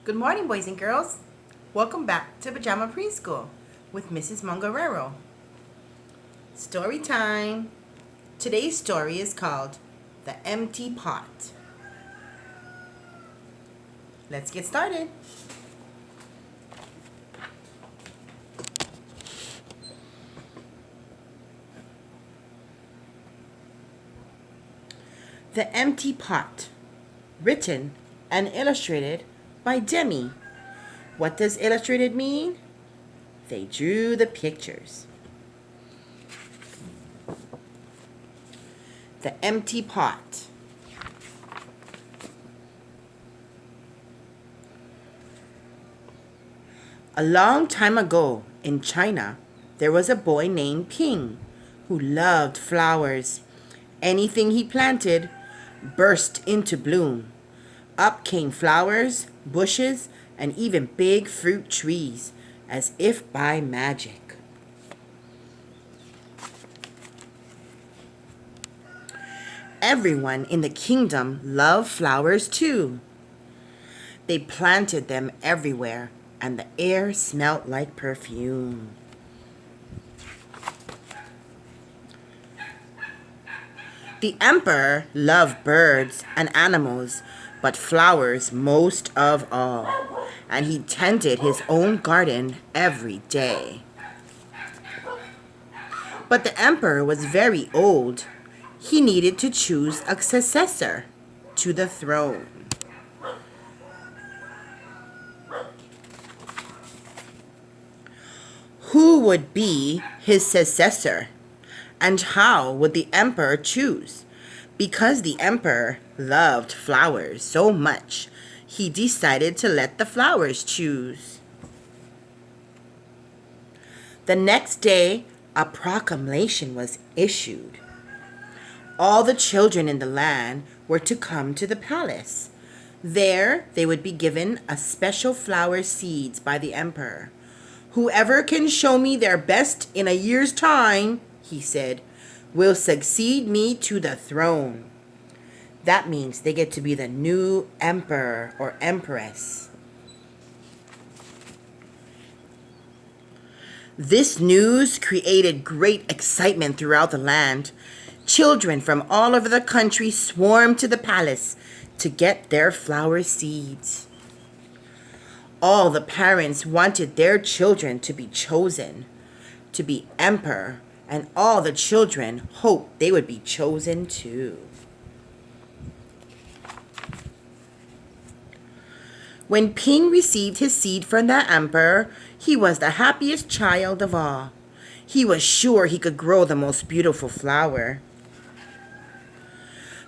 Good morning, boys and girls. Welcome back to Pajama Preschool with Mrs. Mangarero. Story time. Today's story is called The Empty Pot. Let's get started. The Empty Pot. Written and illustrated by DEMI. What does illustrated mean? They drew the pictures. The Empty Pot. A long time ago in China, there was a boy named Ping who loved flowers. Anything he planted burst into bloom. Up came flowers, bushes, and even big fruit trees, as if by magic. Everyone in the kingdom loved flowers too. They planted them everywhere, and the air smelt like perfume. The emperor loved birds and animals, but flowers most of all, and he tended his own garden every day. But the emperor was very old. He needed to choose a successor to the throne. Who would be his successor? And how would the emperor choose? Because the emperor loved flowers so much, he decided to let the flowers choose. The next day, a proclamation was issued. All the children in the land were to come to the palace. There, they would be given a special flower seeds by the emperor. Whoever can show me their best in a year's time, he said, will succeed me to the throne. That means they get to be the new emperor or empress. This news created great excitement throughout the land. Children from all over the country swarmed to the palace to get their flower seeds. All the parents wanted their children to be chosen to be emperor, and all the children hoped they would be chosen too. When Ping received his seed from the emperor, he was the happiest child of all. He was sure he could grow the most beautiful flower.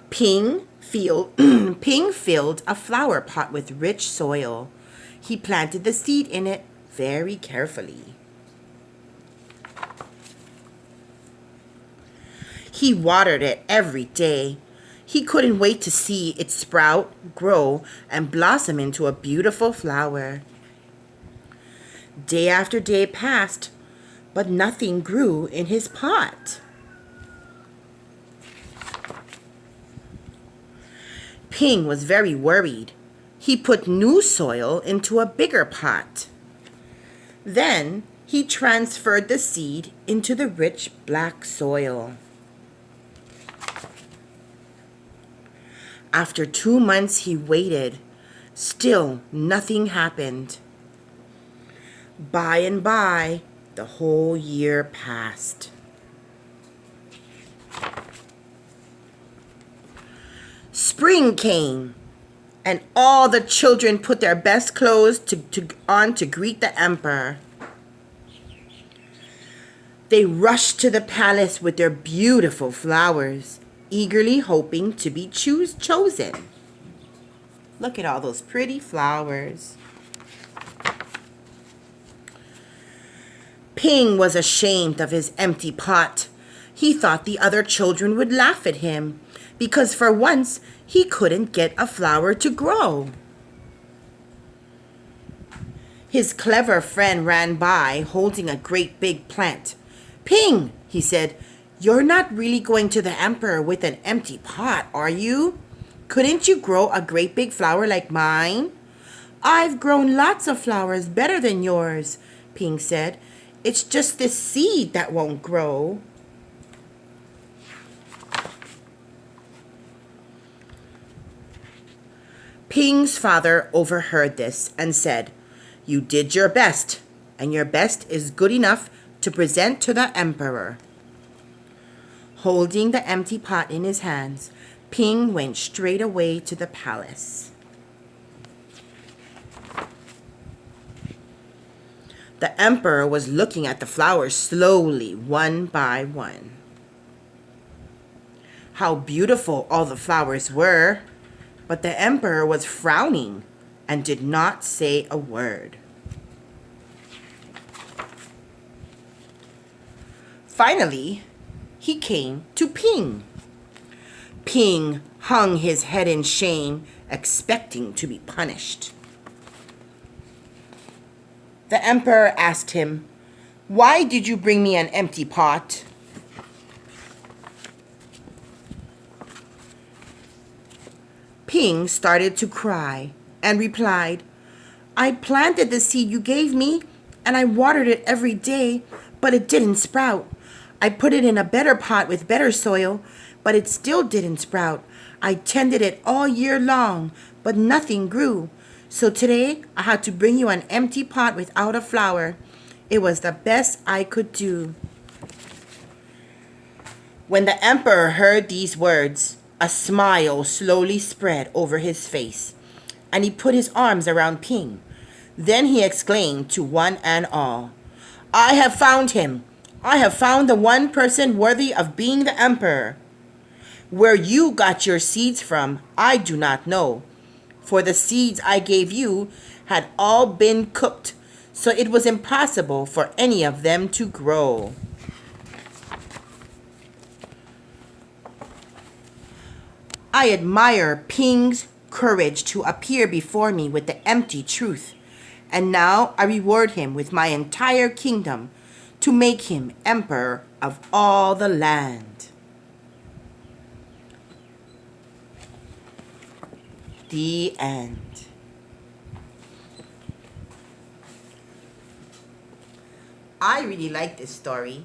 Ping filled a flower pot with rich soil. He planted the seed in it very carefully. He watered it every day. He couldn't wait to see it sprout, grow, and blossom into a beautiful flower. Day after day passed, but nothing grew in his pot. Ping was very worried. He put new soil into a bigger pot. Then he transferred the seed into the rich black soil. After 2 months, he waited. Still, nothing happened. By and by, the whole year passed. Spring came, and all the children put their best clothes on to greet the emperor. They rushed to the palace with their beautiful flowers, eagerly hoping to be chosen. Look at all those pretty flowers. Ping was ashamed of his empty pot. He thought the other children would laugh at him because for once he couldn't get a flower to grow. His clever friend ran by holding a great big plant. "Ping," he said, "you're not really going to the emperor with an empty pot, are you? Couldn't you grow a great big flower like mine?" I've grown lots of flowers better than yours, Ping said. It's just this seed that won't grow. Ping's father overheard this and said, "You did your best, and your best is good enough to present to the emperor." Holding the empty pot in his hands, Ping went straight away to the palace. The emperor was looking at the flowers slowly, one by one. How beautiful all the flowers were, but the emperor was frowning and did not say a word. Finally, he came to Ping. Ping hung his head in shame, expecting to be punished. The emperor asked him, "Why did you bring me an empty pot?" Ping started to cry and replied, "I planted the seed you gave me, and I watered it every day, but it didn't sprout. I put it in a better pot with better soil, but it still didn't sprout. I tended it all year long, but nothing grew. So today I had to bring you an empty pot without a flower. It was the best I could do." When the emperor heard these words, a smile slowly spread over his face, and he put his arms around Ping. Then he exclaimed to one and all, "I have found him. I have found the one person worthy of being the emperor. Where you got your seeds from, I do not know, for the seeds I gave you had all been cooked, so it was impossible for any of them to grow." I admire Ping's courage to appear before me with the empty truth, and now I reward him with my entire kingdom to make him emperor of all the land. The end. I really like this story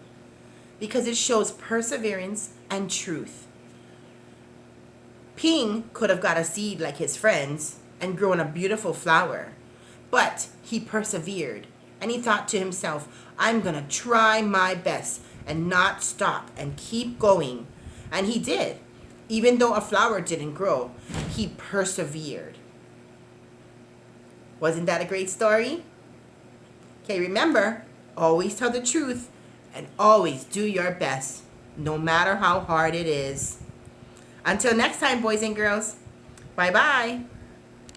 because it shows perseverance and truth. Ping could have got a seed like his friends and grown a beautiful flower, but he persevered and he thought to himself, "I'm going to try my best and not stop and keep going." And he did. Even though a flower didn't grow, he persevered. Wasn't that a great story? Okay, remember, always tell the truth and always do your best, no matter how hard it is. Until next time, boys and girls, bye-bye.